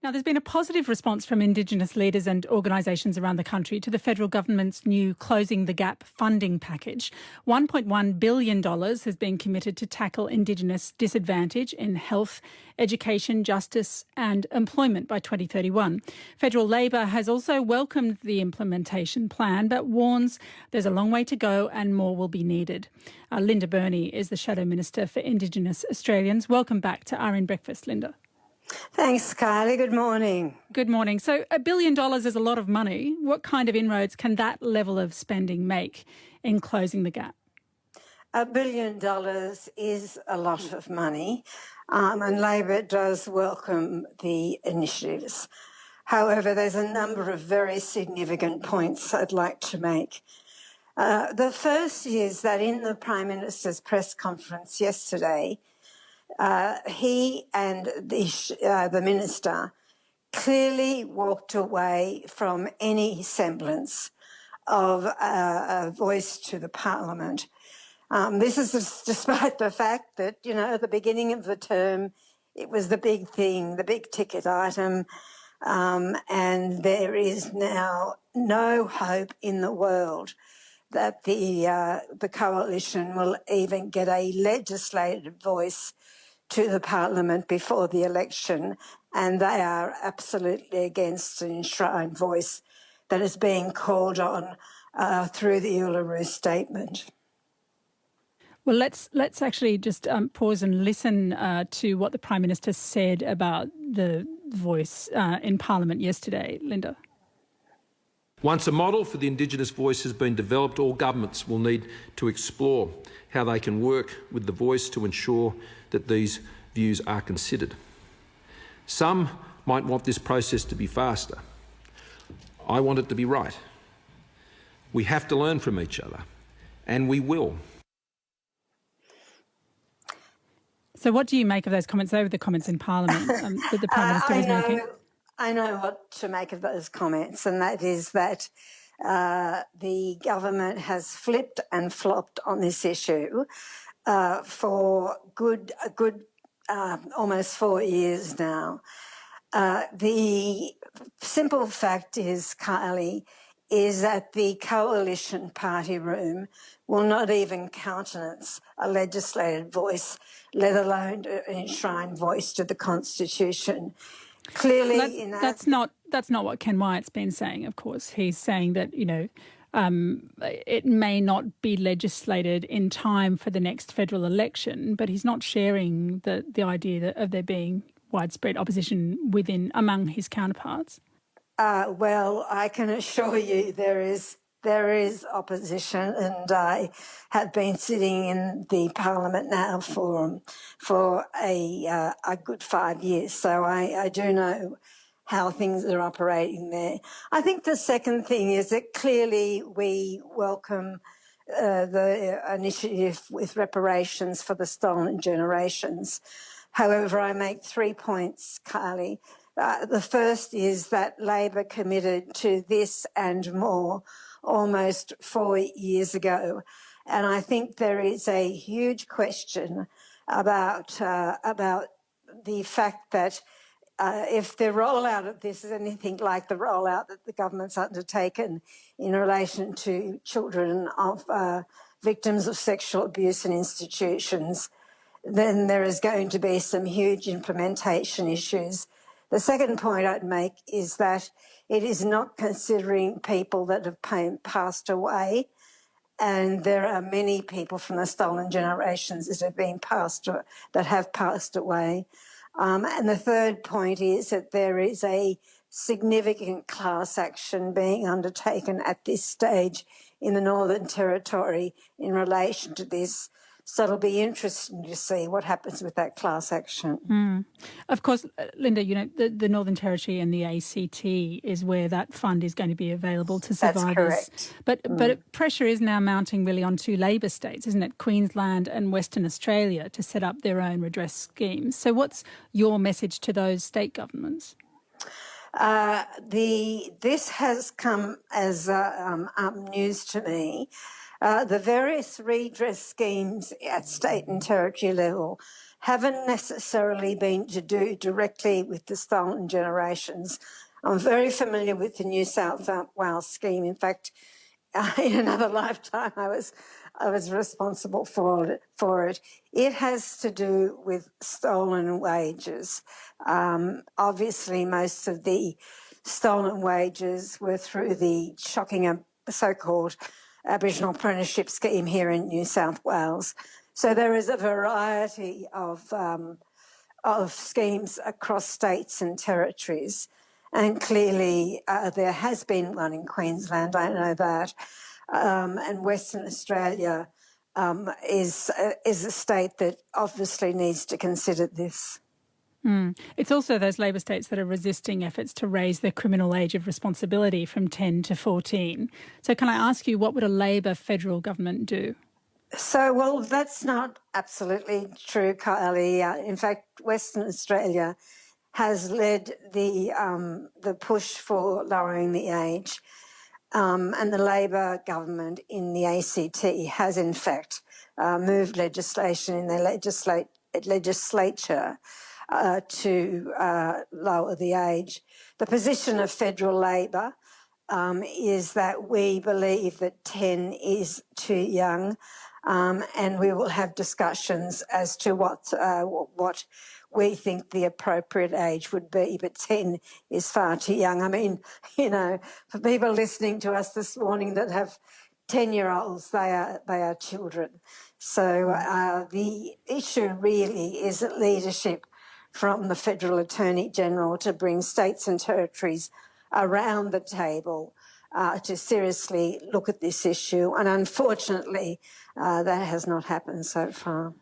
Now, there's been a positive response from Indigenous leaders and organisations around the country to the federal government's new Closing the Gap funding package. $1.1 billion has been committed to tackle Indigenous disadvantage in health, education, justice and employment by 2031. Federal Labor has also welcomed the implementation plan but warns there's a long way to go and more will be needed. Linda Burney is the Shadow Minister for Indigenous Australians. Welcome back to RN Breakfast, Linda. Thanks, Kylie. Good morning. Good morning. So $1 billion is a lot of money. What kind of inroads can that level of spending make in closing the gap? $1 billion is a lot of money, and Labor does welcome the initiatives. However, there's a number of very significant points I'd like to make. The first is that in the Prime Minister's press conference yesterday, he and the Minister clearly walked away from any semblance of a voice to the Parliament. This is despite the fact that, at the beginning of the term, it was the big thing, the big ticket item, and there is now no hope in the world that the coalition will even get a legislative voice to the Parliament before the election, and they are absolutely against an enshrined voice that is being called on through the Uluru Statement. Well, let's actually just pause and listen to what the Prime Minister said about the voice in Parliament yesterday. Linda. Once a model for the Indigenous voice has been developed, all governments will need to explore how they can work with the voice to ensure that these views are considered. Some might want this process to be faster. I want it to be right. We have to learn from each other, and we will. So what do you make of those comments? They were the comments in Parliament that the Prime Minister was making. I know what to make of those comments, and that is that the government has flipped and flopped on this issue for a good almost 4 years now. The simple fact is, Kylie, is that the coalition party room will not even countenance a legislative voice, let alone an enshrined voice to the Constitution. Clearly, that's not what Ken Wyatt's been saying. Of course, he's saying that it may not be legislated in time for the next federal election, but he's not sharing the idea of there being widespread opposition among his counterparts. Well, I can assure you there is opposition, and I have been sitting in the Parliament now for a good 5 years, so I do know how things are operating there. I think the second thing is that clearly we welcome the initiative with reparations for the stolen generations. However, I make 3 points, Kylie. The first is that Labor committed to this and more almost 4 years ago. And I think there is a huge question about the fact that if the rollout of this is anything like the rollout that the government's undertaken in relation to children of victims of sexual abuse in institutions, then there is going to be some huge implementation issues. The second point I'd make is that it is not considering people that have passed away, and there are many people from the stolen generations that have passed away. And the third point is that there is a significant class action being undertaken at this stage in the Northern Territory in relation to this. So it'll be interesting to see what happens with that class action. Of course, Linda, the Northern Territory and the ACT is where that fund is going to be available to survivors. That's correct. But pressure is now mounting really on two Labor states, isn't it? Queensland and Western Australia to set up their own redress schemes. So what's your message to those state governments? This has come as news to me. The various redress schemes at state and territory level haven't necessarily been to do directly with the stolen generations. I'm very familiar with the New South Wales scheme. In fact, in another lifetime, I was responsible for it. It has to do with stolen wages. Obviously, most of the stolen wages were through the shocking so-called Aboriginal apprenticeship scheme here in New South Wales. So there is a variety of schemes across states and territories. And clearly there has been one in Queensland, I know that. And Western Australia is a state that obviously needs to consider this. It's also those Labor states that are resisting efforts to raise the criminal age of responsibility from 10 to 14. So can I ask you, what would a Labor federal government do? So, well, that's not absolutely true, Kylie. In fact, Western Australia has led the push for lowering the age, and the Labor government in the ACT has, in fact, moved legislation in their legislature to lower the age. The position of federal Labor is that we believe that 10 is too young, and we will have discussions as to what we think the appropriate age would be, but 10 is far too young. I mean, you know, for people listening to us this morning that have 10-year-olds, they are children. So the issue really is leadership from the Federal Attorney General to bring states and territories around the table to seriously look at this issue. And unfortunately, that has not happened so far.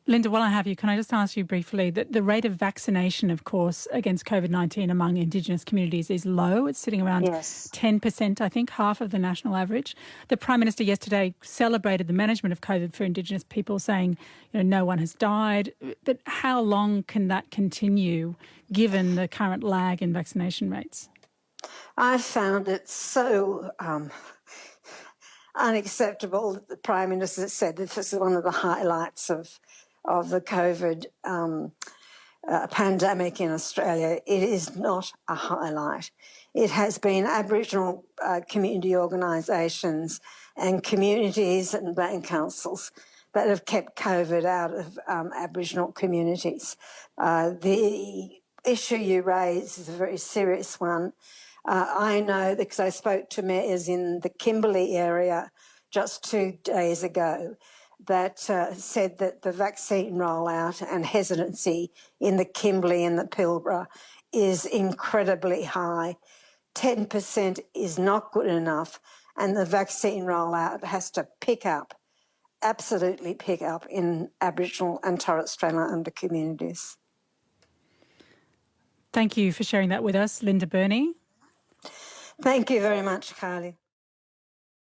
Linda, while I have you, can I just ask you briefly that the rate of vaccination, of course, against COVID-19 among Indigenous communities is low. It's sitting around 10%, I think, half of the national average. The Prime Minister yesterday celebrated the management of COVID for Indigenous people, saying, you know, no one has died. But how long can that continue given the current lag in vaccination rates? I found it so unacceptable that the Prime Minister said that this is one of the highlights of the COVID pandemic in Australia. It is not a highlight. It has been Aboriginal community organisations and communities and land councils that have kept COVID out of Aboriginal communities. The issue you raise is a very serious one. I know because I spoke to mayors in the Kimberley area just 2 days ago that said that the vaccine rollout and hesitancy in the Kimberley and the Pilbara is incredibly high. 10% is not good enough, and the vaccine rollout has to pick up, absolutely pick up in Aboriginal and Torres Strait Islander communities. Thank you for sharing that with us, Linda Burney. Thank you very much, Carly.